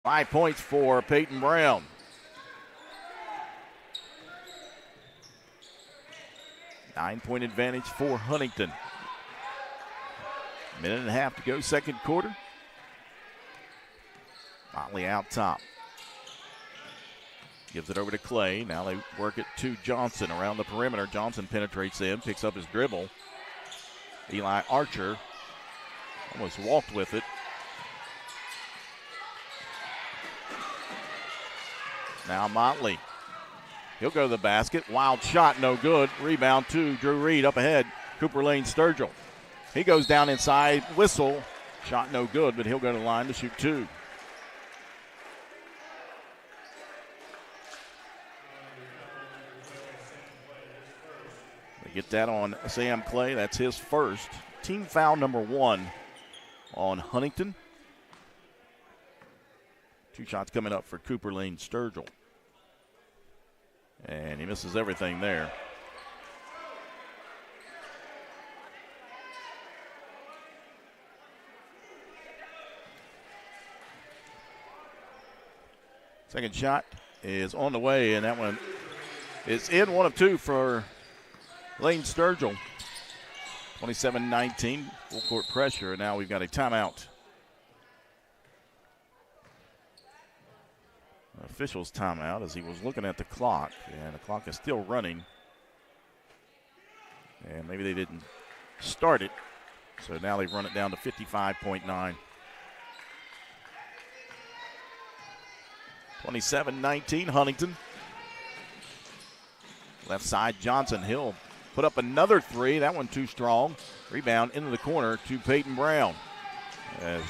5 points for Peyton Brown. Nine-point advantage for Huntington. Minute and a half to go, second quarter. Motley out top. Gives it over to Clay. Now they work it to Johnson around the perimeter. Johnson penetrates in, picks up his dribble. Eli Archer almost walked with it. Now Motley. He'll go to the basket. Wild shot, no good. Rebound to Drew Reed up ahead. Cooper Lane Sturgill. He goes down inside. Whistle. Shot no good, but he'll go to the line to shoot two. They get that on Sam Clay. That's his first. Team foul number 1 on Huntington. 2 shots coming up for Cooper Lane Sturgill. And he misses everything there. Second shot is on the way, and that one is in. 1 of 2 for Lane Sturgill. 27-19, full court pressure, and now we've got a timeout. Official's timeout as he was looking at the clock, and the clock is still running. And maybe they didn't start it, so now they've run it down to 55.9. 27-19, Huntington. Left side, Johnson. He'll put up another 3. That one too strong. Rebound into the corner to Peyton Brown. As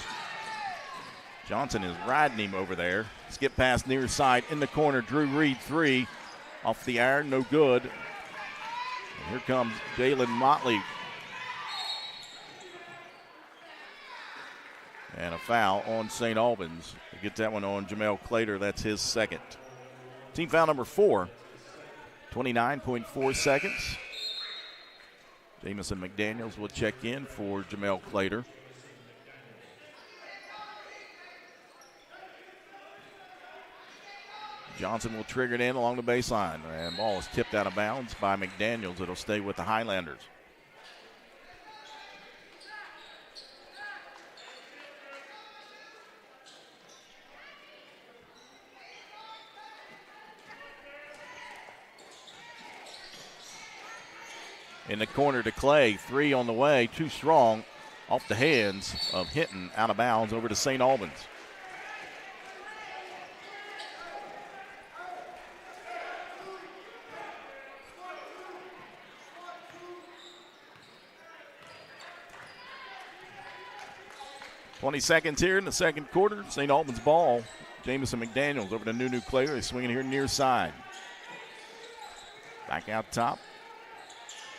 Johnson is riding him over there. Skip pass near side in the corner. Drew Reed 3 off the iron, no good. And here comes Jalen Motley. And a foul on St. Albans. They get that one on Jamel Clater. That's his second. Team foul number 4. 29.4 seconds. Jamison McDaniels will check in for Jamel Clater. Johnson will trigger it in along the baseline. And ball is tipped out of bounds by McDaniels. It'll stay with the Highlanders. In the corner to Clay. 3 on the way. Too strong. Off the hands of Hinton. Out of bounds over to St. Albans. Seconds here in the second quarter. St. Albans ball. Jamison McDaniels over to Nunu Clater. They're swinging here near side. Back out top.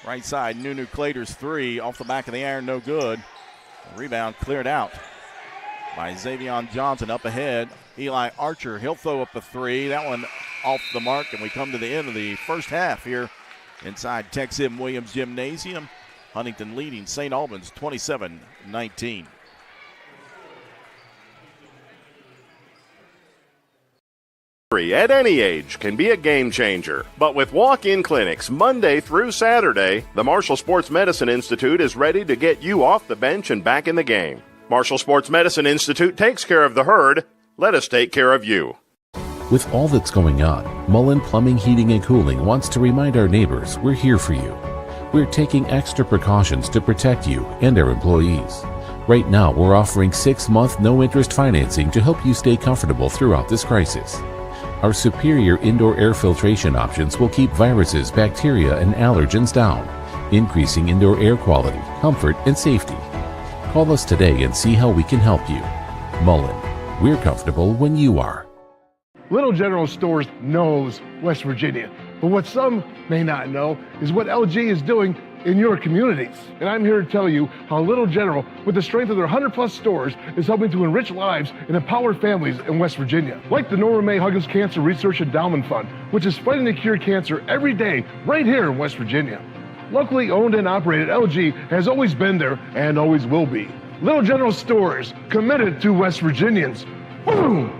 Right side, Nunu Clater's 3 off the back of the iron, no good. Rebound cleared out by Xavion Johnson up ahead. Eli Archer, he'll throw up a 3. That one off the mark, and we come to the end of the first half here inside Tex-Im Williams Gymnasium. Huntington leading St. Albans 27-19. At any age can be a game changer. But with walk-in clinics Monday through Saturday, the Marshall Sports Medicine Institute is ready to get you off the bench and back in the game. Marshall Sports Medicine Institute takes care of the herd. Let us take care of you. With all that's going on, Mullen Plumbing, Heating, and Cooling wants to remind our neighbors we're here for you. We're taking extra precautions to protect you and our employees. Right now, we're offering 6-month no-interest financing to help you stay comfortable throughout this crisis. Our superior indoor air filtration options will keep viruses, bacteria, and allergens down, increasing indoor air quality, comfort, and safety. Call us today and see how we can help you. Mullen, we're comfortable when you are. Little General Stores knows West Virginia, but what some may not know is what LG is doing in your communities. And I'm here to tell you how Little General, with the strength of their 100-plus stores, is helping to enrich lives and empower families in West Virginia. Like the Norma May Huggins Cancer Research Endowment Fund, which is fighting to cure cancer every day right here in West Virginia. Locally owned and operated, LG has always been there and always will be. Little General Stores, committed to West Virginians. Boom!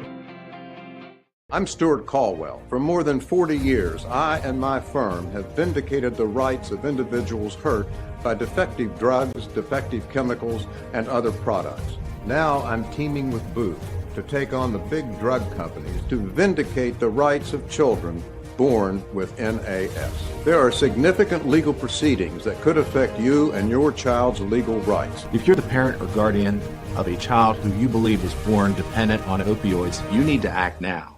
I'm Stuart Caldwell. For more than 40 years, I and my firm have vindicated the rights of individuals hurt by defective drugs, defective chemicals, and other products. Now I'm teaming with Booth to take on the big drug companies to vindicate the rights of children born with NAS. There are significant legal proceedings that could affect you and your child's legal rights. If you're the parent or guardian of a child who you believe is born dependent on opioids, you need to act now.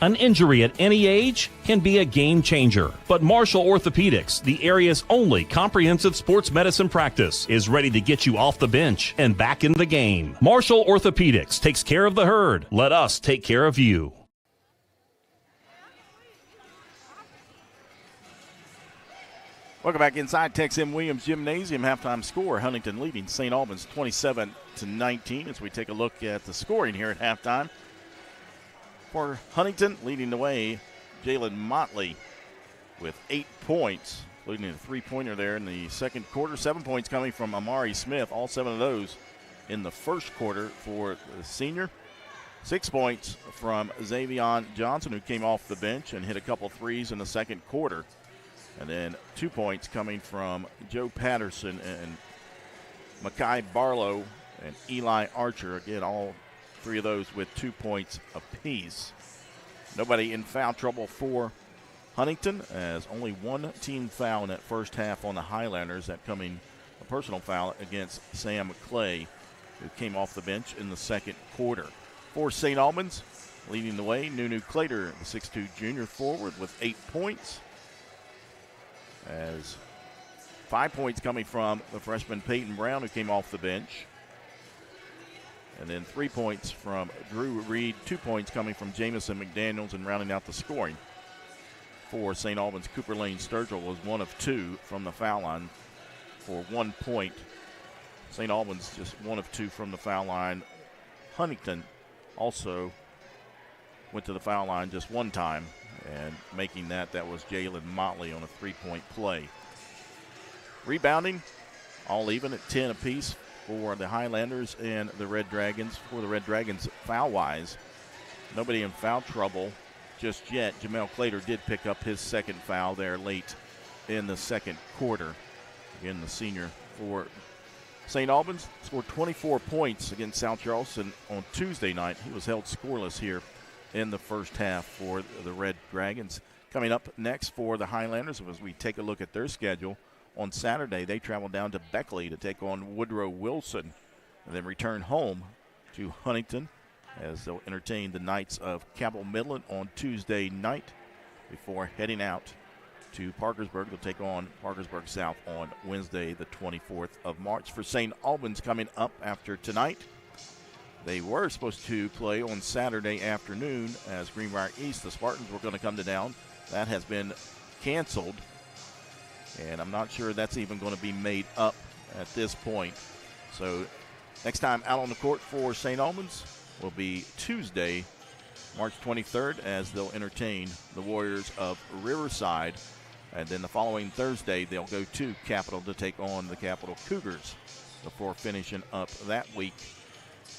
An injury at any age can be a game changer, but Marshall Orthopedics, the area's only comprehensive sports medicine practice, is ready to get you off the bench and back in the game. Marshall Orthopedics takes care of the herd. Let us take care of you. Welcome back inside Tex M. Williams Gymnasium. Halftime score, Huntington leading St. Albans 27-19 as we take a look at the scoring here at halftime. For Huntington, leading the way, Jalen Motley with 8 points, including a three-pointer there in the second quarter. 7 points coming from Amari Smith, all 7 of those in the first quarter for the senior. 6 points from Xavion Johnson, who came off the bench and hit a couple threes in the second quarter. And then 2 points coming from Joe Patterson and Makai Barlow and Eli Archer. Again, all 3 of those with 2 points apiece. Nobody in foul trouble for Huntington, as only one team foul in that first half on the Highlanders, that coming a personal foul against Sam Clay, who came off the bench in the second quarter. For St. Albans, leading the way, Nunu Clater, the 6'2 junior forward, with 8 points. As 5 points coming from the freshman Peyton Brown, who came off the bench. And then 3 points from Drew Reed, 2 points coming from Jamison McDaniels, and rounding out the scoring for St. Albans, Cooper Lane Sturgill was 1 of 2 from the foul line for 1 point. St. Albans just 1 of 2 from the foul line. Huntington also went to the foul line just 1 time, and making that was Jalen Motley on a 3-point play. Rebounding, all even at 10 apiece for the Highlanders and the Red Dragons. For the Red Dragons, foul-wise, nobody in foul trouble just yet. Jamel Clater did pick up his second foul there late in the second quarter. Again, the senior for St. Albans scored 24 points against South Charleston on Tuesday night. He was held scoreless here in the first half for the Red Dragons. Coming up next for the Highlanders, as we take a look at their schedule, on Saturday they travel down to Beckley to take on Woodrow Wilson, and then return home to Huntington as they'll entertain the Knights of Cabell Midland on Tuesday night before heading out to Parkersburg. They'll take on Parkersburg South on Wednesday, the 24th of March. For St. Albans, coming up after tonight, they were supposed to play on Saturday afternoon as Greenbrier East. The Spartans were going to come to town. That has been canceled, and I'm not sure that's even going to be made up at this point. So next time out on the court for St. Albans will be Tuesday, March 23rd, as they'll entertain the Warriors of Riverside. And then the following Thursday, they'll go to Capital to take on the Capital Cougars before finishing up that week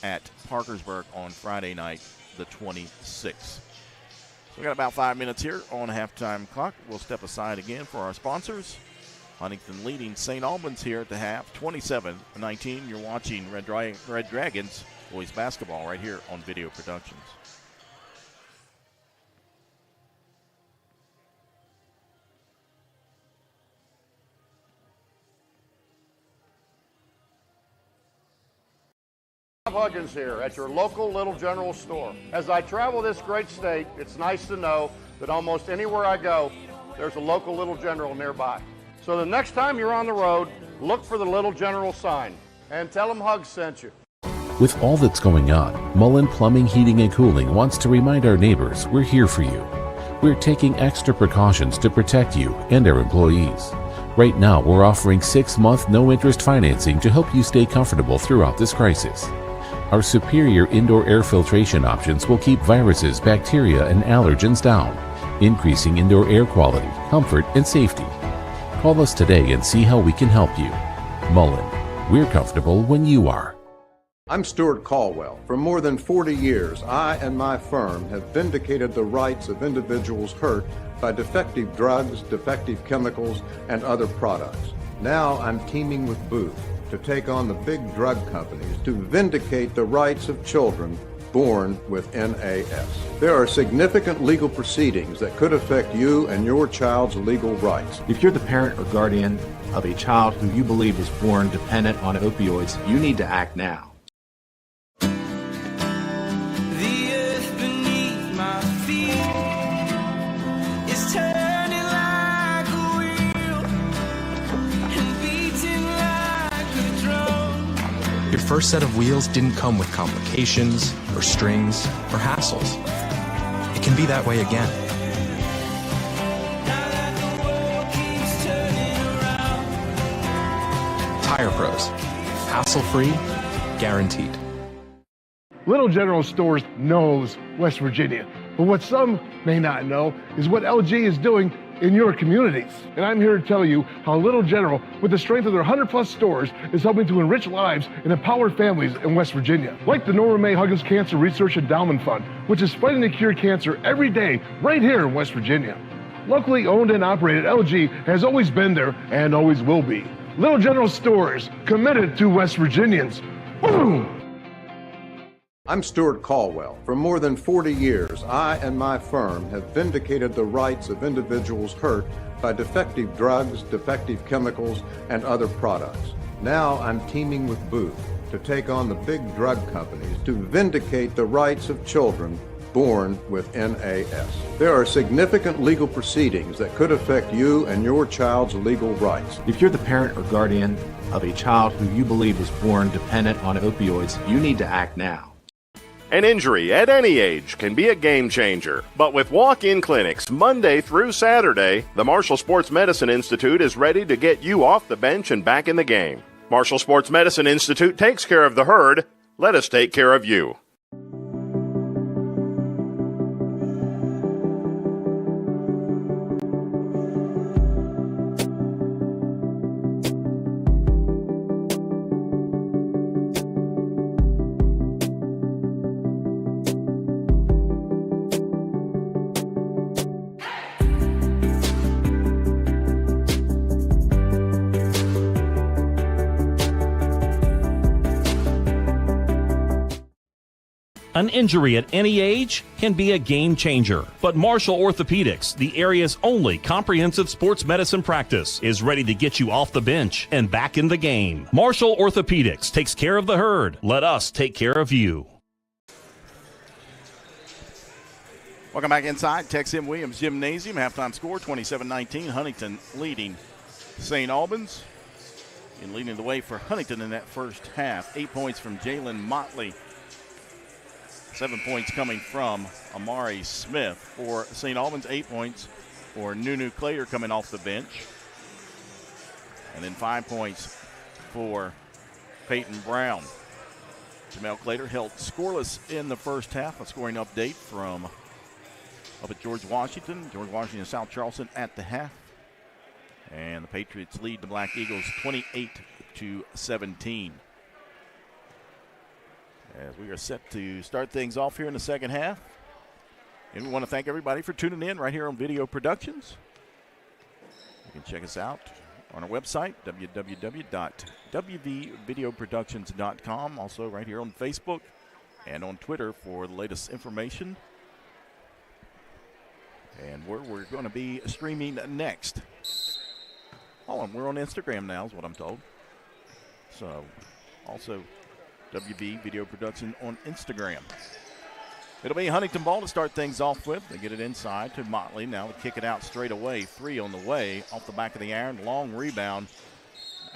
at Parkersburg on Friday night, the 26th. We got about 5 minutes here on halftime clock. We'll step aside again for our sponsors. Huntington leading St. Albans here at the half, 27-19. You're watching Red Dragons boys basketball right here on Video Productions. Huggins here at your local Little General store. As I travel this great state, it's nice to know that almost anywhere I go, there's a local Little General nearby. So the next time you're on the road, look for the Little General sign and tell them Hugs sent you. With all that's going on, Mullen Plumbing, Heating, and Cooling wants to remind our neighbors we're here for you. We're taking extra precautions to protect you and our employees. Right now, we're offering 6-month no-interest financing to help you stay comfortable throughout this crisis. Our superior indoor air filtration options will keep viruses, bacteria, and allergens down, increasing indoor air quality, comfort, and safety. Call us today and see how we can help you. Mullen, we're comfortable when you are. I'm Stuart Caldwell. For more than 40 years, I and my firm have vindicated the rights of individuals hurt by defective drugs, defective chemicals, and other products. Now I'm teaming with Booth to take on the big drug companies to vindicate the rights of children born with NAS. There are significant legal proceedings that could affect you and your child's legal rights. If you're the parent or guardian of a child who you believe was born dependent on opioids, you need to act now. Your first set of wheels didn't come with complications, or strings, or hassles. It can be that way again. Tire Pros. Hassle-free, guaranteed. Little General Stores knows West Virginia, but what some may not know is what LG is doing in your communities. And I'm here to tell you how Little General, with the strength of their 100+ stores, is helping to enrich lives and empower families in West Virginia. Like the Norma May Huggins Cancer Research Endowment Fund, which is fighting to cure cancer every day right here in West Virginia. Locally owned and operated, LG has always been there and always will be. Little General Stores, committed to West Virginians. Boom! I'm Stuart Caldwell. For more than 40 years, I and my firm have vindicated the rights of individuals hurt by defective drugs, defective chemicals, and other products. Now I'm teaming with Booth to take on the big drug companies to vindicate the rights of children born with NAS. There are significant legal proceedings that could affect you and your child's legal rights. If you're the parent or guardian of a child who you believe was born dependent on opioids, you need to act now. An injury at any age can be a game changer, but with walk-in clinics Monday through Saturday, the Marshall Sports Medicine Institute is ready to get you off the bench and back in the game. Marshall Sports Medicine Institute takes care of the herd. Let us take care of you. An injury at any age can be a game changer, but Marshall Orthopedics, the area's only comprehensive sports medicine practice, is ready to get you off the bench and back in the game. Marshall Orthopedics takes care of the herd. Let us take care of you. Welcome back inside Tex M. Williams Gymnasium. Halftime score 27-19. Huntington leading St. Albans. And leading the way for Huntington in that first half. 8 points from Jalen Motley. 7 points coming from Amari Smith. For St. Albans, 8 points for Nunu Clater coming off the bench. And then 5 points for Peyton Brown. Jamel Clater held scoreless in the first half. A scoring update from up at George Washington. George Washington, South Charleston at the half. And the Patriots lead the Black Eagles 28-17. As we are set to start things off here in the second half. And we want to thank everybody for tuning in right here on Video Productions. You can check us out on our website, www.wvvideoproductions.com. Also right here on Facebook and on Twitter for the latest information. And where we're going to be streaming next. Oh, and we're on Instagram now is what I'm told. So, also WV Video Production on Instagram. It'll be Huntington ball to start things off with. They get it inside to Motley. Now they kick it out straight away. 3 on the way. Off the back of the iron. Long rebound.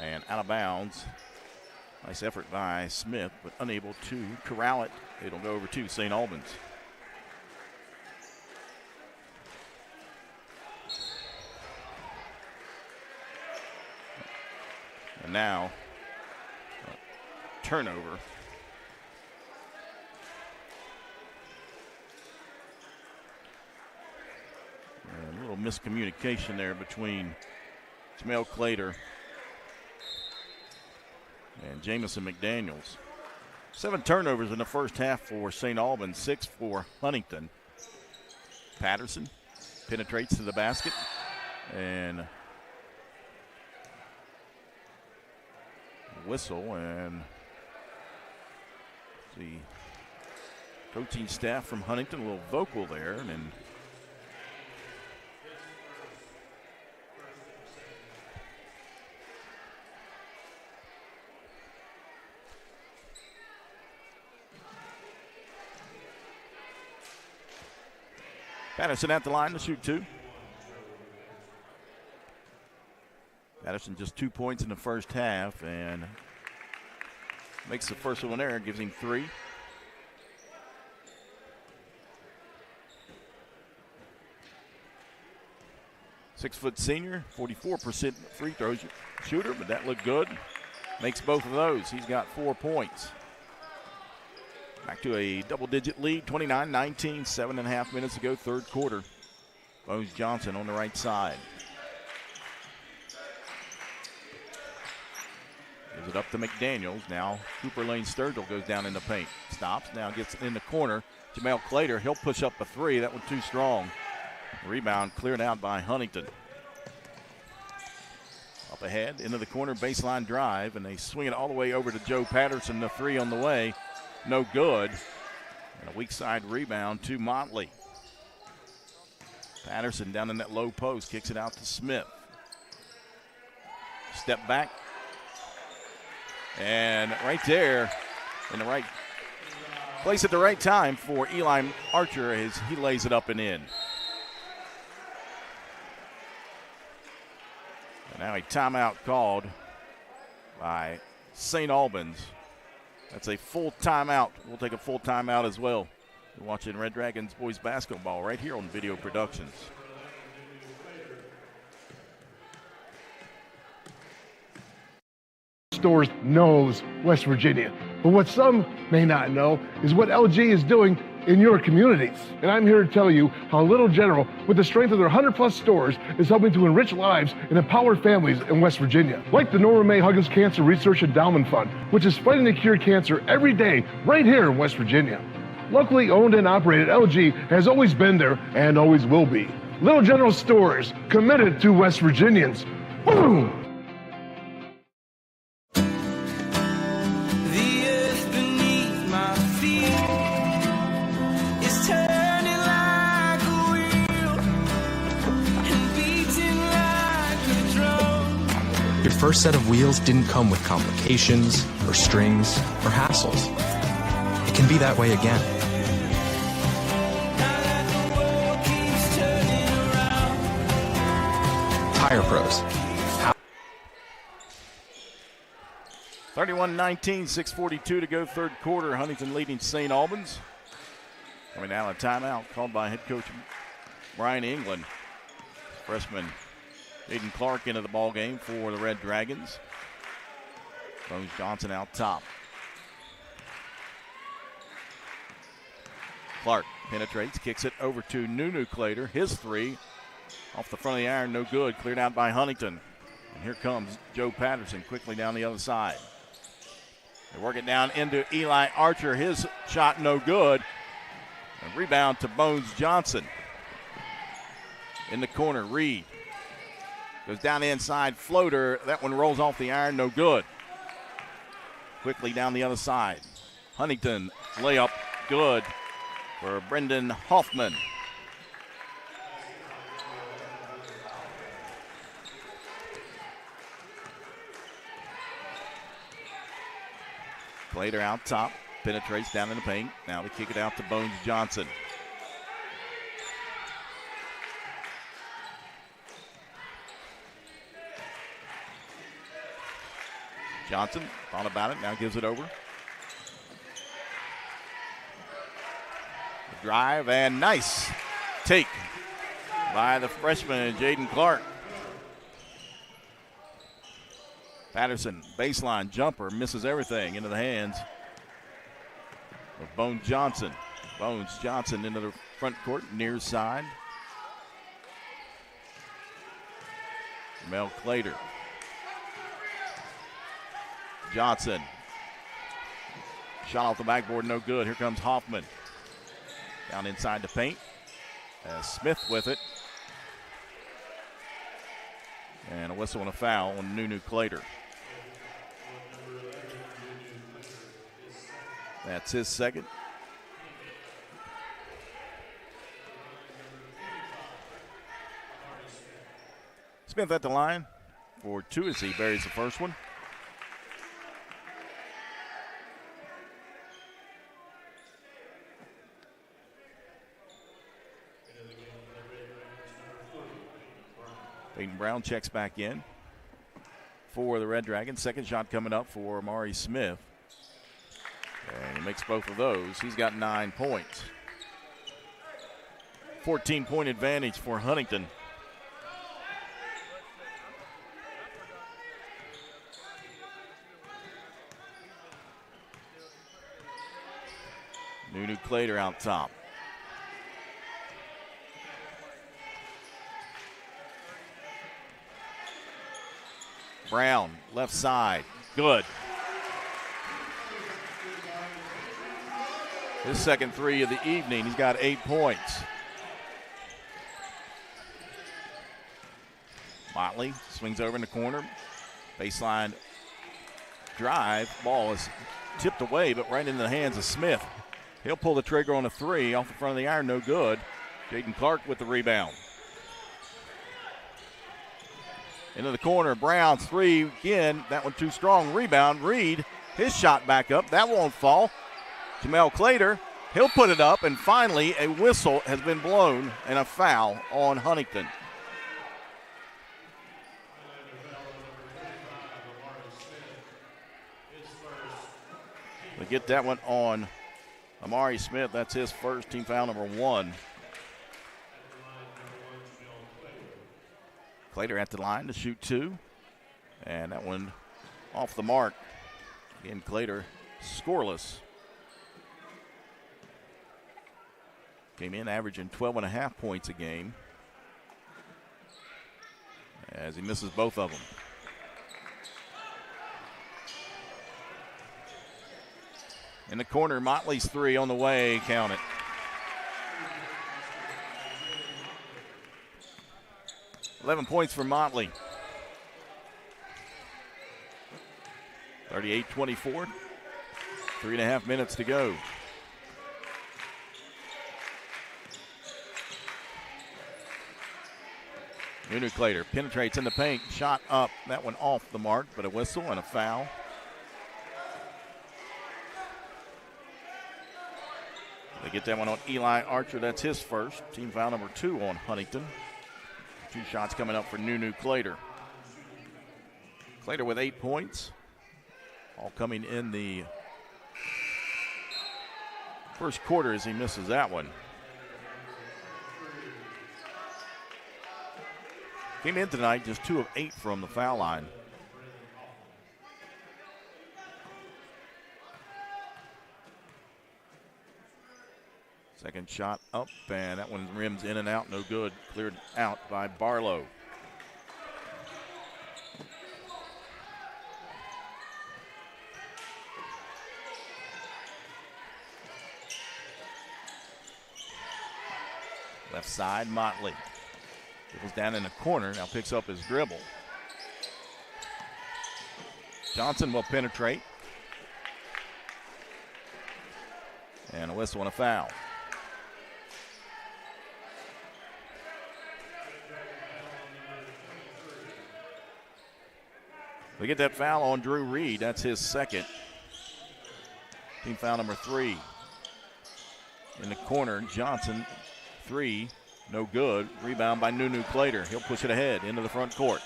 And out of bounds. Nice effort by Smith, but unable to corral it. It'll go over to St. Albans. And now, turnover. And a little miscommunication there between Jamel Clater and Jamison McDaniels. 7 turnovers in the first half for St. Albans, 6 for Huntington. Patterson penetrates to the basket and whistle, and the coaching staff from Huntington a little vocal there, and then Patterson at the line to shoot 2. Patterson just 2 points in the first half and makes the first one there, gives him 3. Six-foot senior, 44% free throw shooter, but that looked good. Makes both of those. He's got 4 points. Back to a double-digit lead, 29-19, 7.5 minutes to go, third quarter. Bones Johnson on the right side. Gives it up to McDaniels. Now Cooper Lane Sturgill goes down in the paint. Stops, now gets in the corner. Jamel Clater, he'll push up a 3. That one too strong. Rebound cleared out by Huntington. Up ahead, into the corner, baseline drive, and they swing it all the way over to Joe Patterson. The 3 on the way. No good. And a weak side rebound to Motley. Patterson down in that low post, kicks it out to Smith. Step back. And right there, in the right place at the right time for Eli Archer as he lays it up and in. And now a timeout called by St. Albans. That's a full timeout. We'll take a full timeout as well. You're watching Red Dragons boys basketball right here on Video Productions. Stores knows West Virginia. But what some may not know is what LG is doing in your communities. And I'm here to tell you how Little General, with the strength of their 100+ stores, is helping to enrich lives and empower families in West Virginia. Like the Norma May Huggins Cancer Research Endowment Fund, which is fighting to cure cancer every day right here in West Virginia. Locally owned and operated, LG has always been there and always will be. Little General stores, committed to West Virginians. Boom! Your first set of wheels didn't come with complications, or strings, or hassles. It can be that way again. Tire Pros. 31-19, 6:42 to go, third quarter. Huntington leading St. Albans. Coming down a timeout called by head coach Brian England. Freshman Aiden Clark into the ball game for the Red Dragons. Bones Johnson out top. Clark penetrates, kicks it over to Nunu Clater. His 3 off the front of the iron, no good. Cleared out by Huntington. And here comes Joe Patterson quickly down the other side. They work it down into Eli Archer. His shot no good. And rebound to Bones Johnson. In the corner, Reed. Goes down the inside, floater. That one rolls off the iron, no good. Quickly down the other side. Huntington, layup, good for Brendan Hoffman. Clater out top, penetrates down in the paint. Now they kick it out to Bones Johnson. Johnson thought about it, now gives it over. The drive and nice take by the freshman Jaden Clark. Patterson, baseline jumper, misses everything into the hands of Bones Johnson. Bones Johnson into the front court, near side. Mel Clater. Johnson. Shot off the backboard, no good. Here comes Hoffman. Down inside the paint. Smith with it. And a whistle and a foul on Nunu Clater. That's his second. Smith at the line for 2 as he buries the first one. Peyton Brown checks back in for the Red Dragons. Second shot coming up for Amari Smith. And he makes both of those. He's got 9 points. 14-point advantage for Huntington. Nunu Clater out top. Brown, left side, good. His second three of the evening, he's got 8 points. Motley swings over in the corner. Baseline drive, ball is tipped away, but right into the hands of Smith. He'll pull the trigger on a three off the front of the iron, no good. Jaden Clark with the rebound. Into the corner, Brown's three again. That one too strong. Rebound, Reed, his shot back up. That won't fall. Jamel Clater, he'll put it up, and finally a whistle has been blown and a foul on Huntington. We get that one on Amari Smith. That's his first, team foul number 1. Clater at the line to shoot 2. And that one off the mark. Again, Clater scoreless. Came in averaging 12.5 points a game as he misses both of them. In the corner, Motley's three on the way, count it. $11 points for Motley. 38-24, 3.5 minutes to go. Nunu Clater penetrates in the paint, shot up, that one off the mark, but a whistle and a foul. They get that one on Eli Archer. That's his first. Team foul number 2 on Huntington. 2 shots coming up for Nunu Clater. Clater with 8 points. All coming in the first quarter as he misses that one. Came in tonight just 2 of 8 from the foul line. Second shot up, and that one rims in and out, no good. Cleared out by Barlow. Left side, Motley. Dribbles down in the corner, now picks up his dribble. Johnson will penetrate. And a whistle and a foul. We get that foul on Drew Reed. That's his second. Team foul number 3. In the corner, Johnson, 3, no good. Rebound by Nunu Clater. He'll push it ahead into the front court.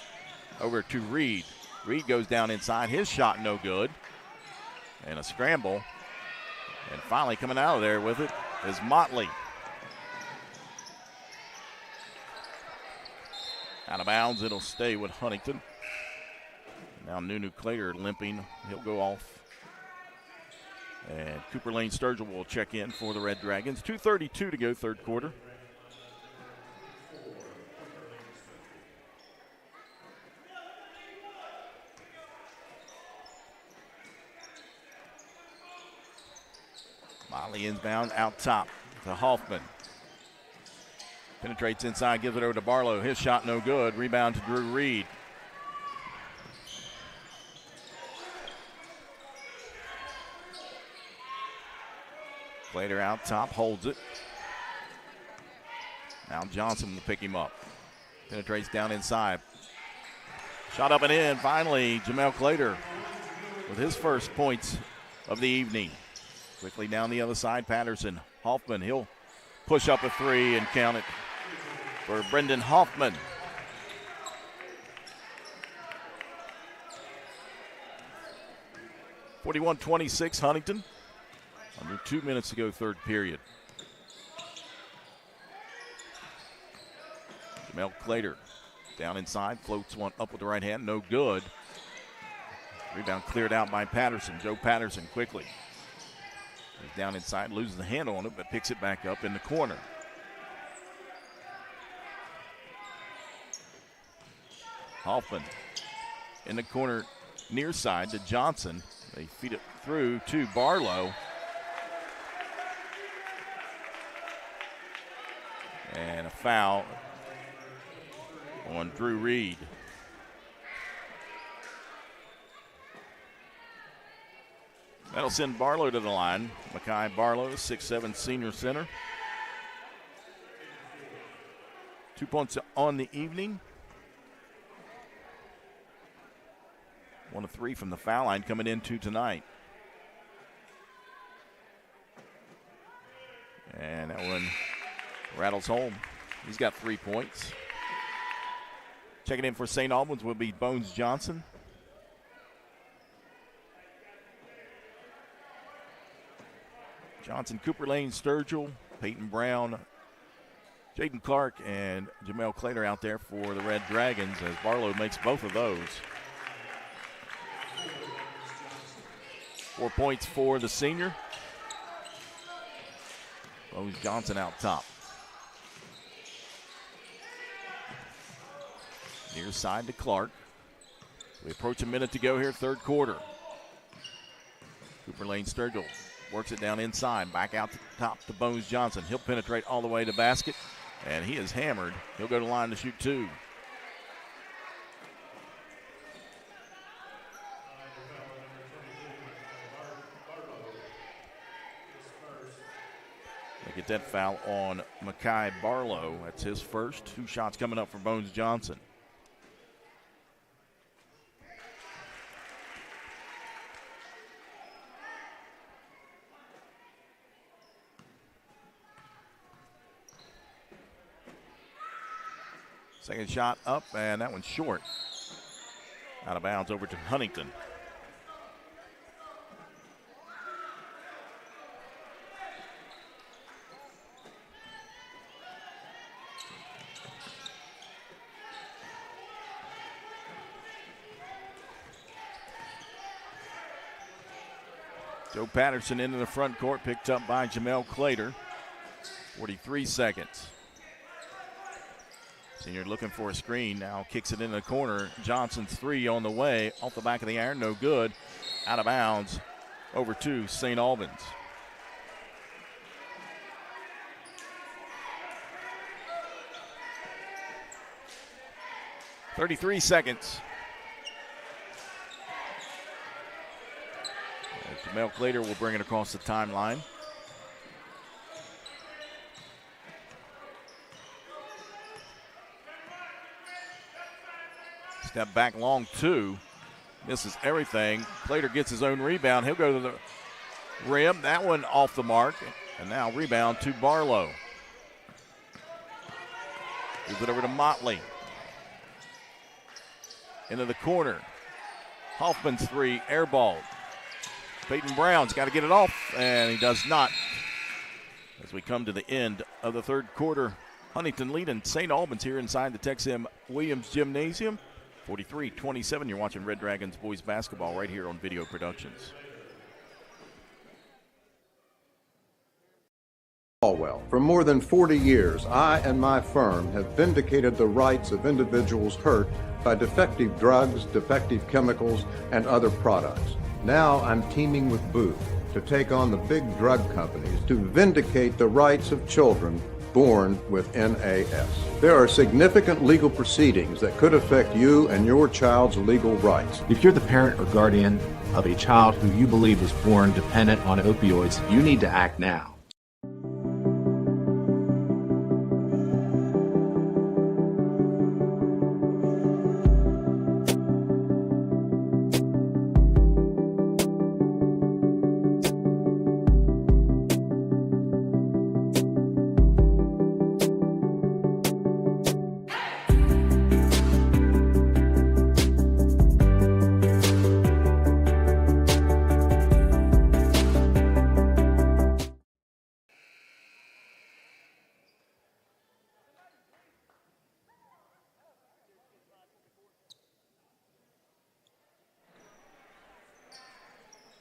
Over to Reed. Reed goes down inside. His shot no good. And a scramble. And finally coming out of there with it is Motley. Out of bounds, it'll stay with Huntington. Now Nunu Clater limping. He'll go off. And Cooper Lane Sturgill will check in for the Red Dragons. 2:32 to go, third quarter. Motley inbound out top to Hoffman. Penetrates inside, gives it over to Barlow. His shot no good. Rebound to Drew Reed. Slater out top, holds it. Now Johnson will pick him up. Penetrates down inside. Shot up and in. Finally, Jamel Clater with his first points of the evening. Quickly down the other side, Patterson. Hoffman, he'll push up a three and count it for Brendan Hoffman. (41-26) Huntington. Under 2 minutes to go, third period. Jamel Clater down inside, floats one up with the right hand, no good. Rebound cleared out by Patterson. Joe Patterson quickly. He's down inside, loses the handle on it, but picks it back up in the corner. Hoffman in the corner near side to Johnson. They feed it through to Barlow. And a foul on Drew Reed. That'll send Barlow to the line. Makai Barlow, 6'7" senior center. 2 points on the evening. 1 of 3 from the foul line coming into tonight. And that one rattles home. He's got 3 points. Checking in for St. Albans will be Bones Johnson. Johnson, Cooper Lane, Sturgill, Peyton Brown, Jaden Clark, and Jamel Clater out there for the Red Dragons as Barlow makes both of those. 4 points for the senior. Bones Johnson out top. Near side to Clark. We approach a minute to go here, third quarter. Cooper Lane Sturgill works it down inside, back out to top to Bones Johnson. He'll penetrate all the way to basket, and he is hammered. He'll go to line to shoot 2. They get that foul on Makai Barlow. That's his first. 2 shots coming up for Bones Johnson. Second shot up, and that one's short. Out of bounds over to Huntington. Joe Patterson into the front court, picked up by Jamel Clater. 43 seconds. Senior looking for a screen, now kicks it in the corner. Johnson's 3 on the way, off the back of the iron, no good. Out of bounds, over to St. Albans. .33 seconds. Jamel Clater will bring it across the timeline. Step back long 2. Misses everything. Clater gets his own rebound. He'll go to the rim. That one off the mark. And now rebound to Barlow. Gives it over to Motley. Into the corner. Hoffman's 3, airballed. Peyton Brown's got to get it off, and he does not. As we come to the end of the third quarter, Huntington leading St. Albans here inside the Tex M Williams Gymnasium. 43-27, you're watching Red Dragons boys basketball right here on Video Productions. For more than 40 years, I and my firm have vindicated the rights of individuals hurt by defective drugs, defective chemicals, and other products. Now I'm teaming with Booth to take on the big drug companies to vindicate the rights of children born with NAS. There are significant legal proceedings that could affect you and your child's legal rights. If you're the parent or guardian of a child who you believe is born dependent on opioids, you need to act now.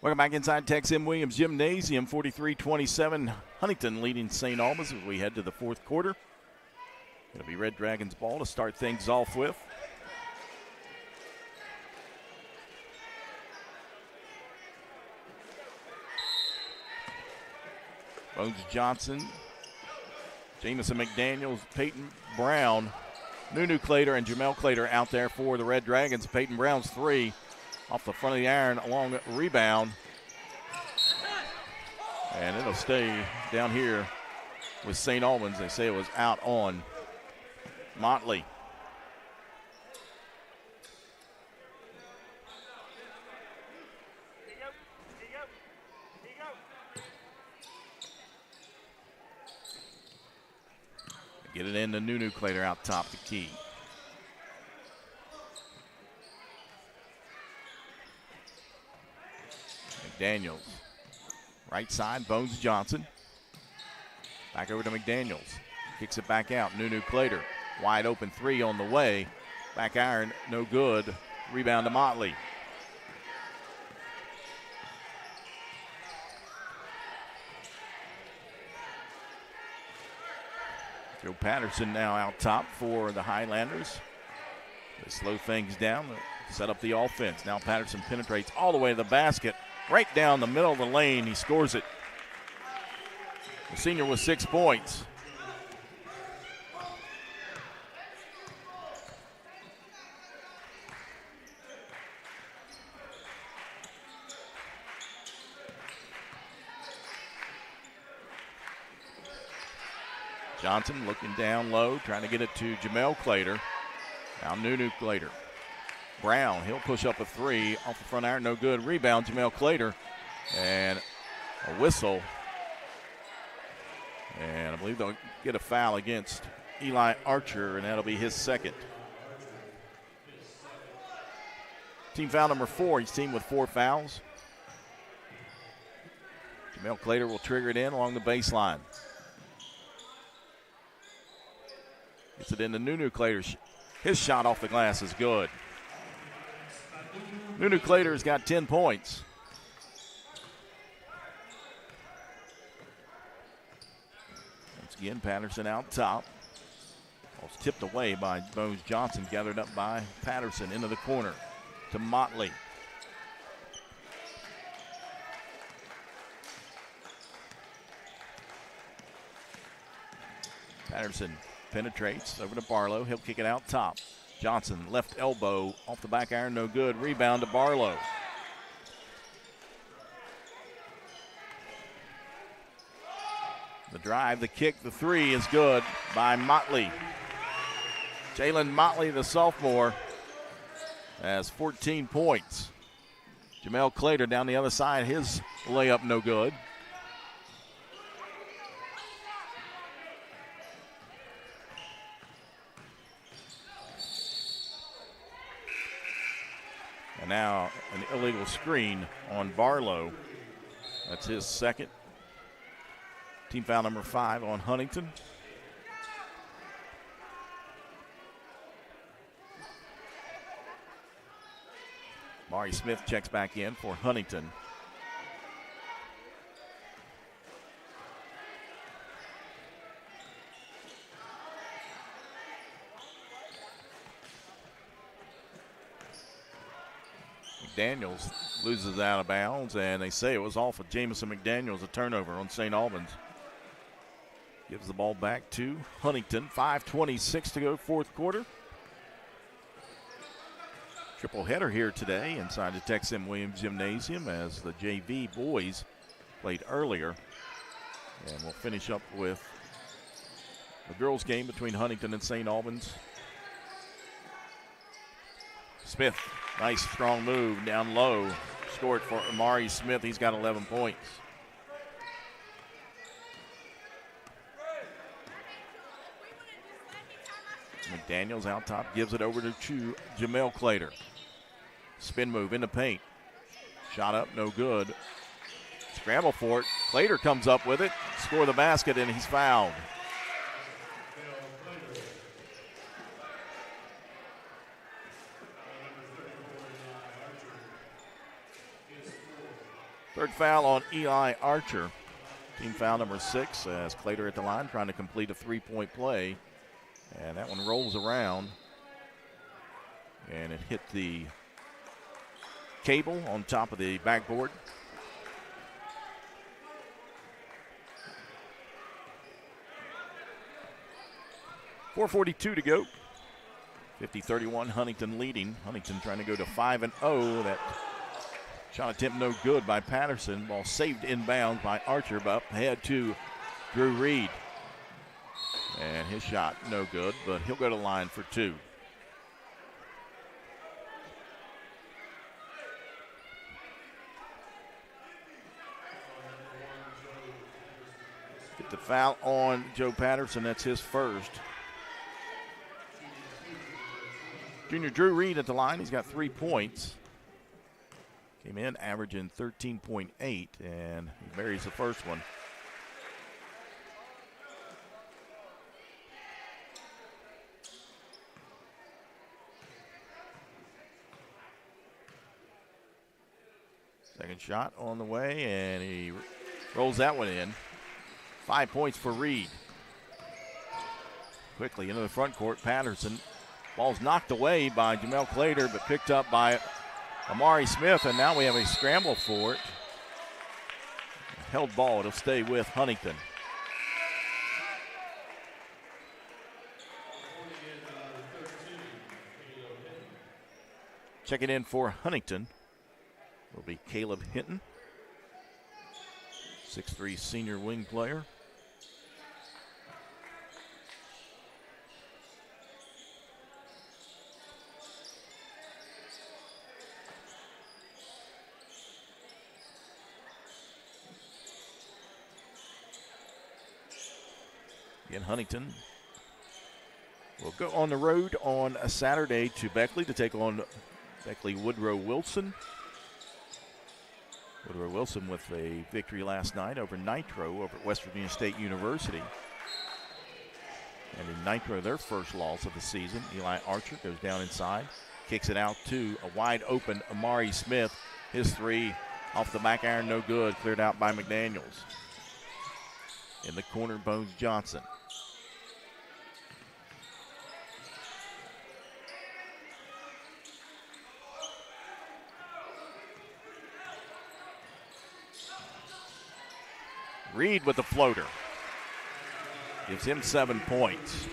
Welcome back inside Tex M. Williams Gymnasium, 43-27. Huntington leading St. Albans as we head to the fourth quarter. It'll be Red Dragons ball to start things off with. Bones Johnson, Jamison McDaniels, Peyton Brown, Nunu Clater, and Jamel Clater out there for the Red Dragons. Peyton Brown's three. Off the front of the iron, a long rebound. And it'll stay down here with St. Albans. They say it was out on Motley. Get it in to Nunu Clater out top the key. McDaniels, right side, Bones Johnson. Back over to McDaniels. Kicks it back out. Nunu Clater, wide open three on the way. Back iron, no good. Rebound to Motley. Joe Patterson now out top for the Highlanders. They slow things down, set up the offense. Now Patterson penetrates all the way to the basket. Right down the middle of the lane, he scores it. The senior with 6 points. Johnson looking down low, trying to get it to Jamel Clater. Now Nunu Clater. Brown, he'll push up a three off the front iron, no good. Rebound, Jamel Clater, and a whistle. And I believe they'll get a foul against Eli Archer, and that'll be his second. Team foul number 4. He's team with 4 fouls. Jamel Clater will trigger it in along the baseline. Gets it into Nunu Clater. His shot off the glass is good. Nunu Clater's got 10 points. Once again, Patterson out top. Well, it's tipped away by Bones Johnson, gathered up by Patterson into the corner to Motley. Patterson penetrates over to Barlow. He'll kick it out top. Johnson, left elbow, off the back iron, no good. Rebound to Barlow. The drive, the kick, the three is good by Motley. Jalen Motley, the sophomore, has 14 points. Jamel Clater down the other side, his layup no good. And now an illegal screen on Barlow. That's his second. Team foul number 5 on Huntington. Mari Smith checks back in for Huntington. McDaniels Loses out of bounds, and they say it was off of Jamison McDaniels, a turnover on St. Albans. Gives the ball back to Huntington. 5:26 to go, fourth quarter. Triple header here today inside the Tex M. Williams Gymnasium as the JV boys played earlier. And we'll finish up with the girls' game between Huntington and St. Albans. Smith, nice strong move down low. Scored for Amari Smith. He's got 11 points. McDaniels out top, gives it over to Jamel Clater. Spin move in the paint. Shot up, no good. Scramble for it. Clater comes up with it. Score the basket, and he's fouled. Third foul on Eli Archer. Team foul number 6 as Clater at the line trying to complete a three-point play. And that one rolls around. And it hit the cable on top of the backboard. .442 to go. 50-31, Huntington leading. Huntington trying to go to 5-0. That shot attempt no good by Patterson. Ball saved inbounds by Archer, but up ahead to Drew Reed. And his shot no good, but he'll go to line for 2. Get the foul on Joe Patterson. That's his first. Junior Drew Reed at the line. He's got 3 points. Came in averaging 13.8, and he buries the first one. Second shot on the way, and he rolls that one in. 5 points for Reed. Quickly into the front court, Patterson. Ball's knocked away by Jamel Clater, but picked up by Amari Smith, and now we have a scramble for it. Held ball, it'll stay with Huntington. Checking in for Huntington will be Caleb Hinton, 6'3" senior wing player. In Huntington, we'll go on the road on a Saturday to Beckley to take on Beckley Woodrow Wilson. Woodrow Wilson with a victory last night over Nitro over at West Virginia State University. And in Nitro, their first loss of the season. Eli Archer goes down inside, kicks it out to a wide open Amari Smith. His three off the back iron, no good, cleared out by McDaniels. In the corner, Bones Johnson. Reed with the floater. Gives him 7 points.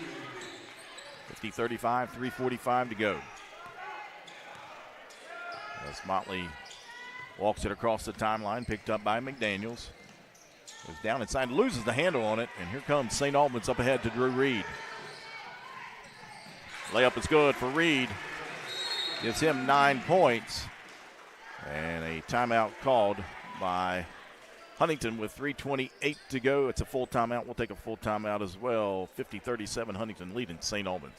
50-35, 3:45 to go. As Motley walks it across the timeline, picked up by McDaniels. Goes down inside, loses the handle on it, and here comes St. Albans up ahead to Drew Reed. Layup is good for Reed. Gives him 9 points. And a timeout called by Huntington with 3:28 to go. It's a full timeout. We'll take a full timeout as well. 50-37, Huntington leading St. Albans.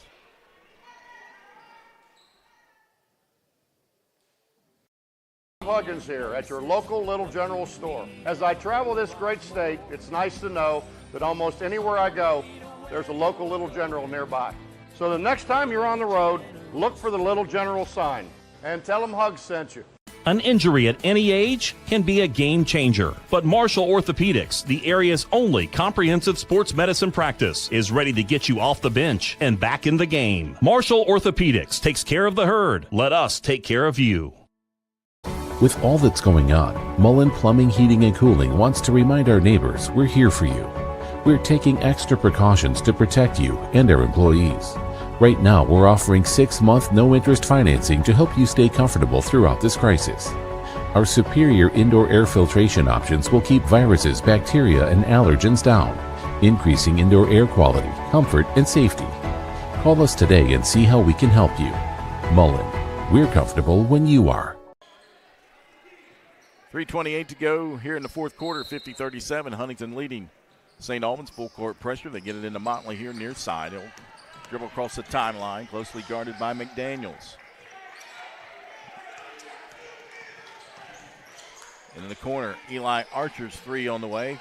Huggins here at your local Little General store. As I travel this great state, it's nice to know that almost anywhere I go, there's a local Little General nearby. So the next time you're on the road, look for the Little General sign and tell them Hugs sent you. An injury at any age can be a game changer, but Marshall Orthopedics, the area's only comprehensive sports medicine practice, is ready to get you off the bench and back in the game. Marshall Orthopedics takes care of the herd. Let us take care of you. With all that's going on, Mullen Plumbing, Heating, and Cooling wants to remind our neighbors we're here for you. We're taking extra precautions to protect you and our employees. Right now, we're offering 6-month no-interest financing to help you stay comfortable throughout this crisis. Our superior indoor air filtration options will keep viruses, bacteria, and allergens down, increasing indoor air quality, comfort, and safety. Call us today and see how we can help you. Mullen, we're comfortable when you are. 3:28 to go here in the fourth quarter, 50-37. Huntington leading St. Albans. Full court pressure. They get it into Motley here near side. He'll dribble across the timeline, closely guarded by McDaniels. Into the corner, Eli Archer's three on the way.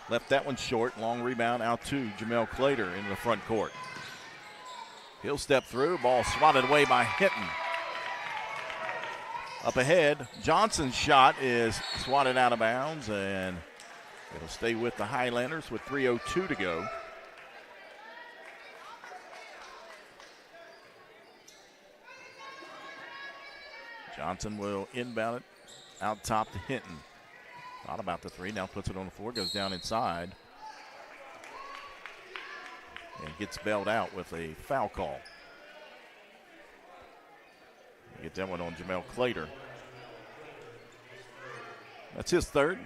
Left that one short. Long rebound out to Jamel Clater into the front court. He'll step through. Ball swatted away by Hinton. Up ahead, Johnson's shot is swatted out of bounds, and it'll stay with the Highlanders with 3:02 to go. Johnson will inbound it out top to Hinton. Thought about the three, now puts it on the floor, goes down inside. And gets bailed out with a foul call. Get that one on Jamel Clater. That's his third.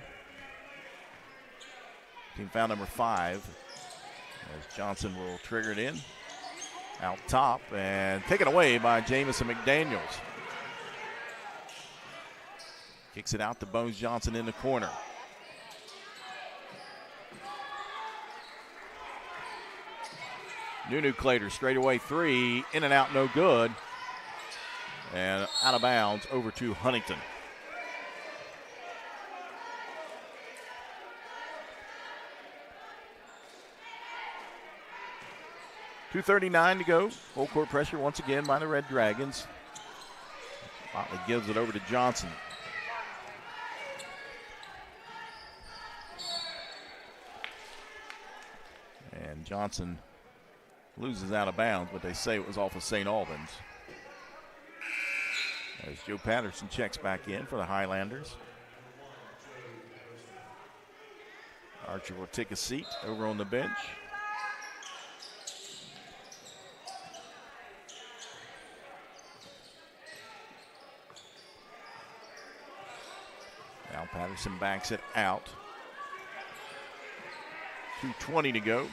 Team foul number 5. As Johnson will trigger it in. Out top and taken away by Jamison McDaniels. Kicks it out to Bones Johnson in the corner. Nunu Clater straight away three. In and out, no good. And out of bounds over to Huntington. .239 to go. Full court pressure once again by the Red Dragons. Motley gives it over to Johnson. And Johnson loses out of bounds, but they say it was off of St. Albans. As Joe Patterson checks back in for the Highlanders. Archer will take a seat over on the bench. Now Patterson backs it out. 2:20 to go.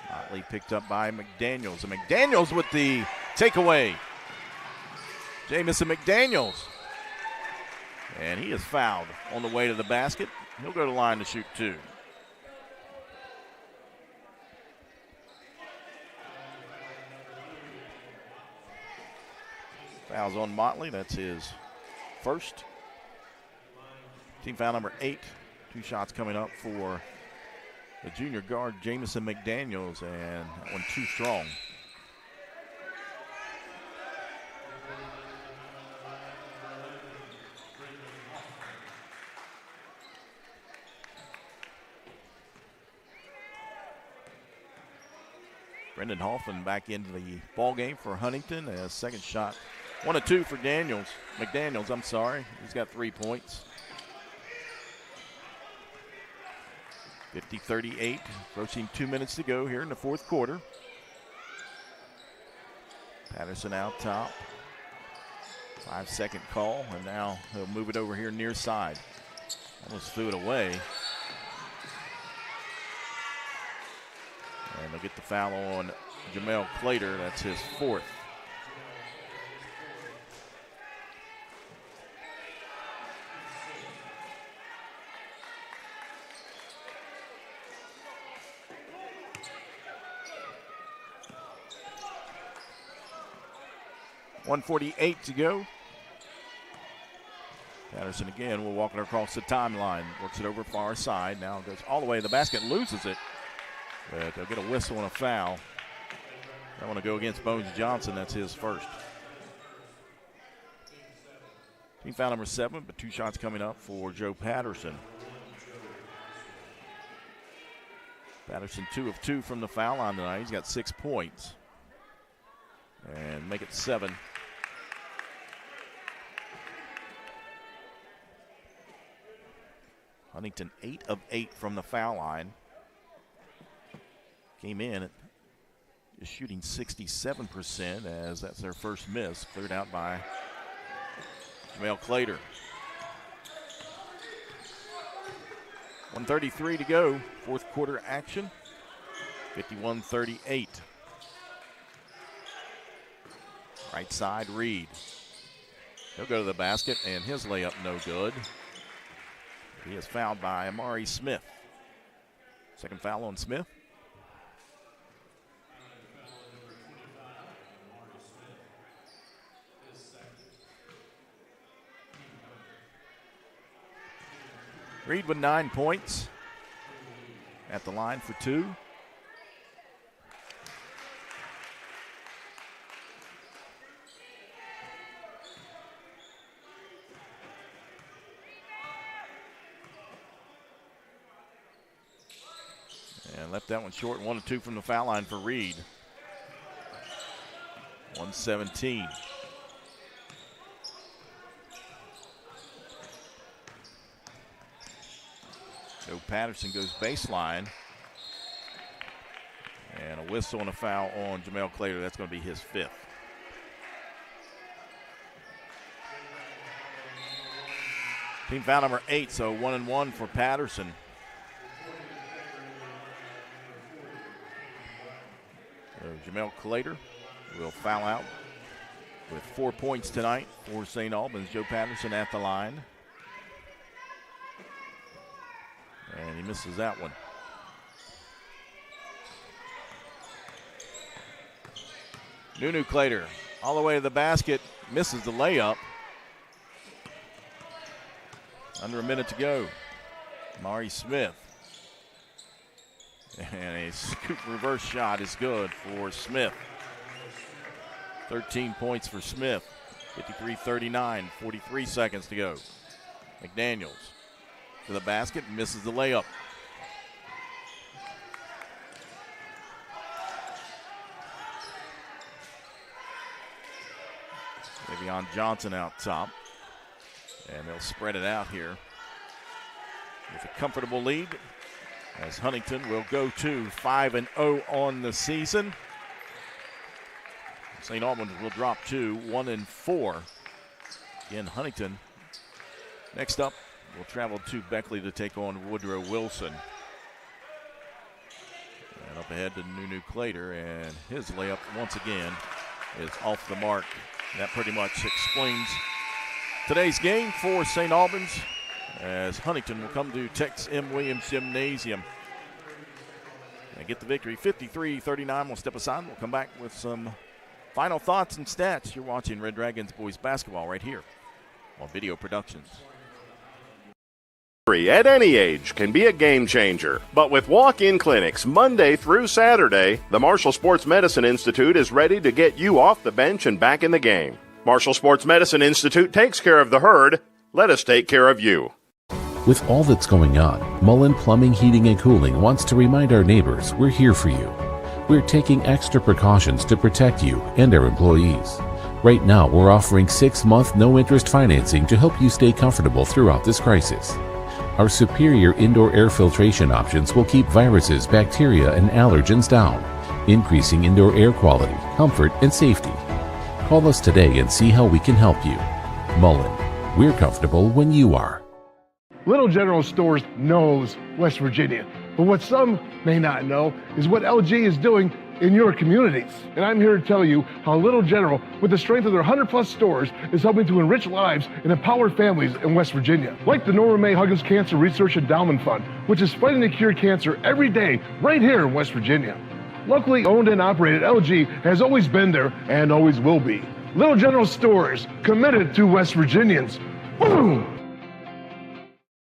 Motley picked up by McDaniels. And McDaniels with the takeaway. Jamison McDaniels. And he is fouled on the way to the basket. He'll go to the line to shoot two. Fouls on Motley. That's his first. Team foul number 8. 2 shots coming up for the junior guard, Jamison McDaniels, and that one too strong. Brendan Hoffman back into the ball game for Huntington. A second shot, 1 of 2 for McDaniels, I'm sorry. He's got 3 points. 50-38, approaching 2 minutes to go here in the fourth quarter. Patterson out top. 5-second call, and now he'll move it over here near side. Almost threw it away. And they'll get the foul on Jamel Clater. That's his 4th. .148 to go. Patterson again will walk it across the timeline. Works it over far side. Now goes all the way to the basket, loses it. But they'll get a whistle and a foul. I want to go against Bones Johnson. That's his first. Team foul number 7, but 2 shots coming up for Joe Patterson. Patterson 2 of 2 from the foul line tonight. He's got 6 points. And make it 7 Huntington 8 of 8 from the foul line. Came in at just shooting 67%, as that's their first miss. Cleared out by Jamel Clater. 1:33 to go, fourth quarter action. 51-38. Right side, Reed. He'll go to the basket, and his layup no good. He is fouled by Amari Smith. Second foul on Smith. Reed with 9 points. At the line for 2. And left that one short. 1 of 2 from the foul line for Reed. 117. Joe Patterson goes baseline. And a whistle and a foul on Jamel Clater. That's going to be his 5th. Team foul number 8, so 1-1 for Patterson. So Jamel Clater will foul out with 4 points tonight for St. Albans. Joe Patterson at the line. And he misses that one. Nunu Clater all the way to the basket, misses the layup. Under a minute to go. Amari Smith. And a scoop reverse shot is good for Smith. 13 points for Smith. 53-39, 43 seconds to go. McDaniels to the basket, misses the layup. Davion Johnson out top. And they'll spread it out here with a comfortable lead, as Huntington will go to 5-0 on the season. St. Albans will drop to 1-4. Again, Huntington next up will travel to Beckley to take on Woodrow Wilson. And up ahead to Nunu Clater, and his layup once again is off the mark. That pretty much explains today's game for St. Albans, as Huntington will come to Tex M. Williams Gymnasium and get the victory. 53-39. We'll step aside. We'll come back with some final thoughts and stats. You're watching Red Dragons boys basketball right here on Video Productions. At any age can be a game changer. But with walk-in clinics Monday through Saturday, the Marshall Sports Medicine Institute is ready to get you off the bench and back in the game. Marshall Sports Medicine Institute takes care of the herd. Let us take care of you. With all that's going on, Mullen Plumbing, Heating, and Cooling wants to remind our neighbors we're here for you. We're taking extra precautions to protect you and our employees. Right now, we're offering 6-month no-interest financing to help you stay comfortable throughout this crisis. Our superior indoor air filtration options will keep viruses, bacteria, and allergens down, increasing indoor air quality, comfort, and safety. Call us today and see how we can help you. Mullen, we're comfortable when you are. Little General Stores knows West Virginia, but what some may not know is what LG is doing in your communities. And I'm here to tell you how Little General, with the strength of their 100-plus stores, is helping to enrich lives and empower families in West Virginia. Like the Norma May Huggins Cancer Research Endowment Fund, which is fighting to cure cancer every day right here in West Virginia. Locally owned and operated, LG has always been there and always will be. Little General Stores, committed to West Virginians. Boom!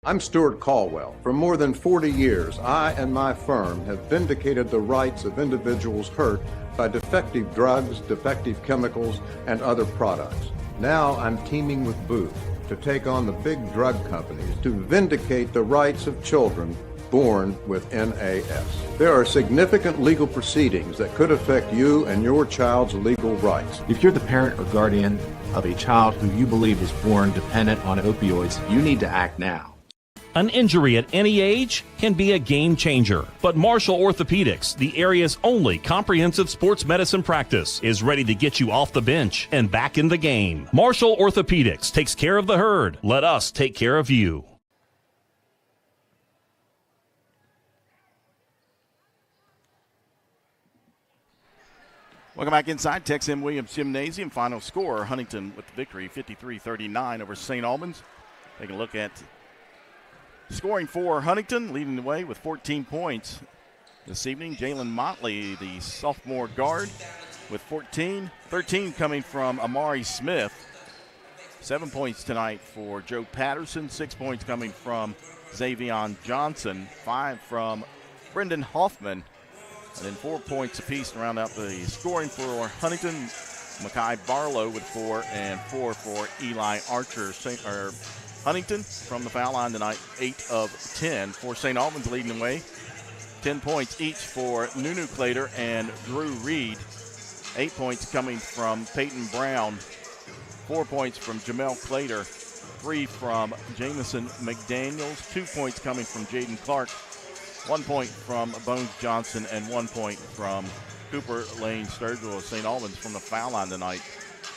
I'm Stuart Caldwell. For more than 40 years, I and my firm have vindicated the rights of individuals hurt by defective drugs, defective chemicals, and other products. Now I'm teaming with Booth to take on the big drug companies to vindicate the rights of children born with NAS. There are significant legal proceedings that could affect you and your child's legal rights. If you're the parent or guardian of a child who you believe was born dependent on opioids, you need to act now. An injury at any age can be a game changer, but Marshall Orthopedics, the area's only comprehensive sports medicine practice, is ready to get you off the bench and back in the game. Marshall Orthopedics takes care of the herd. Let us take care of you. Welcome back inside Tex M. Williams Gymnasium. Final score, Huntington with the victory, 53-39 over St. Albans. Take a look at scoring for Huntington, leading the way with 14 points this evening. Jalen Motley, the sophomore guard, with 14. 13 coming from Amari Smith. 7 points tonight for Joe Patterson. 6 points coming from Xavion Johnson. 5 from Brendan Hoffman. And then 4 points apiece to round out the scoring for Huntington. Makai Barlow with 4 and 4 for Eli Archer. Huntington from the foul line tonight, 8 of 10 for St. Albans, leading the way. 10 points each for Nunu Clater and Drew Reed. 8 points coming from Peyton Brown. 4 points from Jamel Clater. 3 from Jamison McDaniels. 2 points coming from Jaden Clark. 1 point from Bones Johnson and 1 point from Cooper Lane Sturgill of St. Albans from the foul line tonight.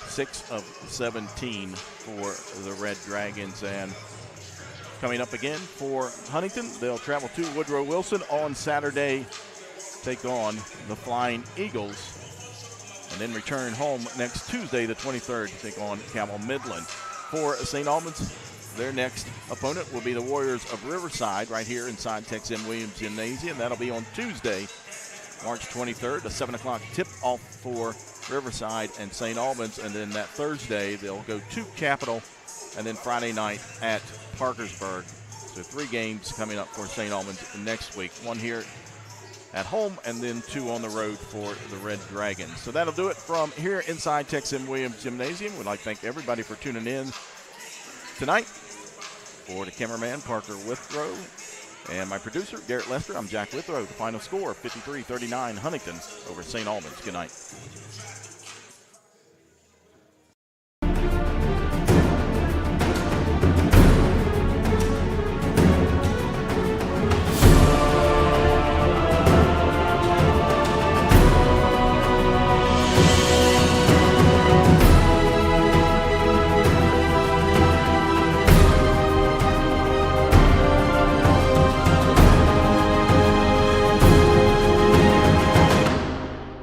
6 of 17 for the Red Dragons. And coming up again for Huntington, they'll travel to Woodrow Wilson on Saturday, take on the Flying Eagles, and then return home next Tuesday, the 23rd, to take on Campbell Midland. For St. Albans, their next opponent will be the Warriors of Riverside right here inside Tex M. Williams Gymnasium. That'll be on Tuesday, March 23rd, a 7 o'clock tip-off for Riverside and St. Albans. And then that Thursday, they'll go to Capital, and then Friday night at Parkersburg. So 3 games coming up for St. Albans next week. 1 here at home and then 2 on the road for the Red Dragons. So that'll do it from here inside Tex M. Williams Gymnasium. We'd like to thank everybody for tuning in tonight. For the cameraman, Parker Withrow, and my producer, Garrett Lester, I'm Jack Withrow. The final score, 53-39, Huntington over St. Albans. Good night.